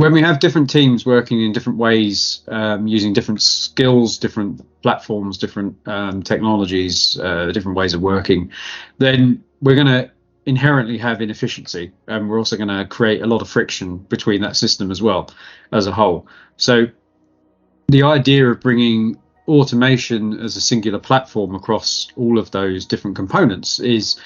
When we have different teams working in different ways, using different skills, different platforms, different technologies, different ways of working, then we're going to inherently have inefficiency, and we're also going to create a lot of friction between that system as well as a whole. So the idea of bringing automation as a singular platform across all of those different components is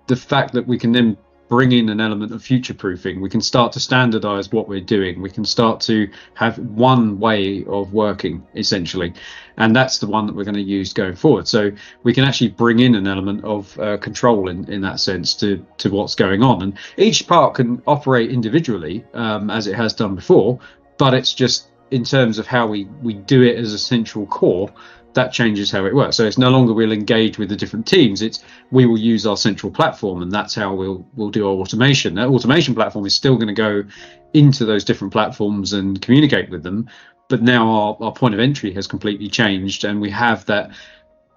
the fact that we can then bring in an element of future proofing. We can start to standardize what we're doing. We can start to have one way of working, essentially, and that's the one that we're going to use going forward. So we can actually bring in an element of control in that sense to what's going on, and each part can operate individually, as it has done before, but it's just in terms of how we do it as a central core, that changes how it works. So it's no longer we'll engage with the different teams, it's we will use our central platform, and that's how we'll do our automation. That automation platform is still going to go into those different platforms and communicate with them, but now our point of entry has completely changed, and we have that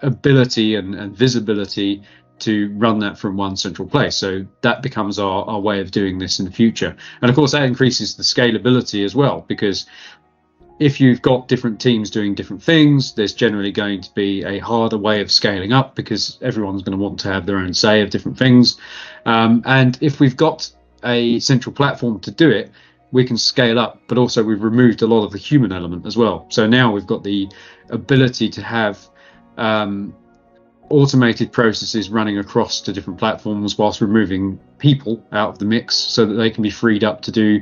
ability and visibility to run that from one central place. So that becomes our way of doing this in the future. And of course that increases the scalability as well, because if you've got different teams doing different things, there's generally going to be a harder way of scaling up, because everyone's going to want to have their own say of different things. And if we've got a central platform to do it, we can scale up, but also we've removed a lot of the human element as well. So now we've got the ability to have automated processes running across to different platforms whilst removing people out of the mix, so that they can be freed up to do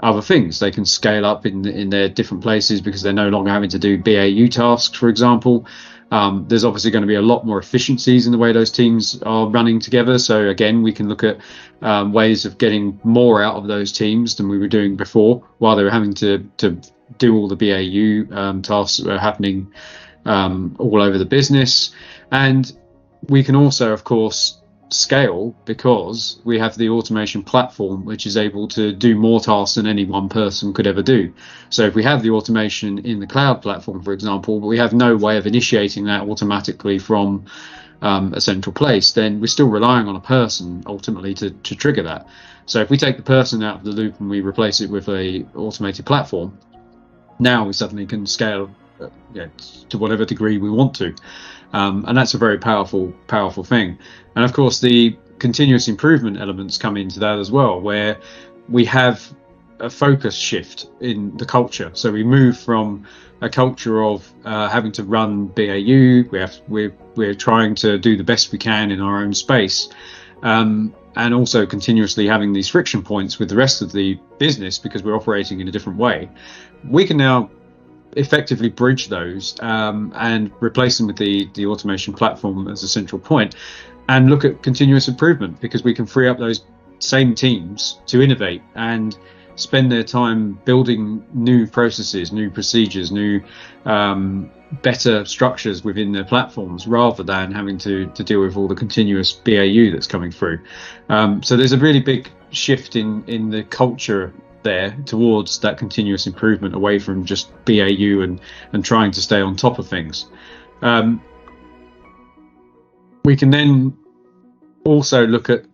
other things. They can scale up in their different places because they're no longer having to do BAU tasks, for example. There's obviously going to be a lot more efficiencies in the way those teams are running together. So again, we can look at ways of getting more out of those teams than we were doing before, while they were having to do all the BAU tasks that are happening all over the business. And we can also, of course, scale because we have the automation platform, which is able to do more tasks than any one person could ever do. So if we have the automation in the cloud platform, for example, but we have no way of initiating that automatically from a central place, then we're still relying on a person ultimately to trigger that. So if we take the person out of the loop and we replace it with a automated platform, now we suddenly can scale to whatever degree we want to. And that's a very powerful thing. And of course, the continuous improvement elements come into that as well, where we have a focus shift in the culture. So we move from a culture of having to run BAU. We're trying to do the best we can in our own space, and also continuously having these friction points with the rest of the business because we're operating in a different way. We can now effectively bridge those and replace them with the automation platform as a central point, and look at continuous improvement, because we can free up those same teams to innovate and spend their time building new processes, new procedures, new better structures within their platforms, rather than having to deal with all the continuous BAU that's coming through. So there's a really big shift in the culture there towards that continuous improvement, away from just BAU and trying to stay on top of things. We can then also look at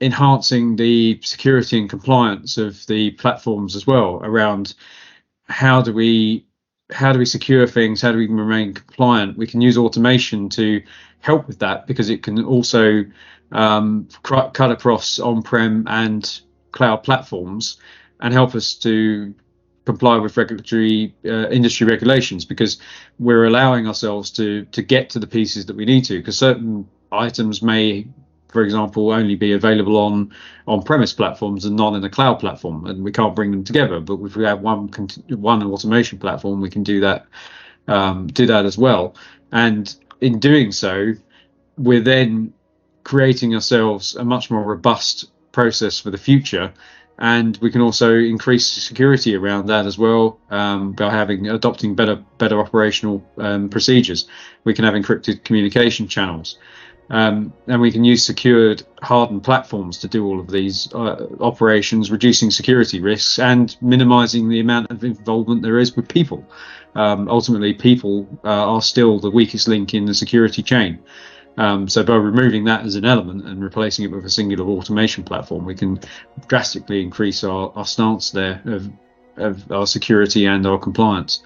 enhancing the security and compliance of the platforms as well, around how do we secure things, how do we remain compliant. We can use automation to help with that, because it can also cut across on-prem and cloud platforms and help us to comply with regulatory industry regulations, because we're allowing ourselves to get to the pieces that we need to, because certain items may, for example, only be available on premise platforms and not in a cloud platform, and we can't bring them together. But if we have one automation platform, we can do that as well. And in doing so, we're then creating ourselves a much more robust process for the future, and we can also increase security around that as well, by adopting better operational procedures. We can have encrypted communication channels, and we can use secured hardened platforms to do all of these operations, reducing security risks and minimizing the amount of involvement there is with people. Ultimately, people are still the weakest link in the security chain. So by removing that as an element and replacing it with a singular automation platform, we can drastically increase our stance there of our security and our compliance.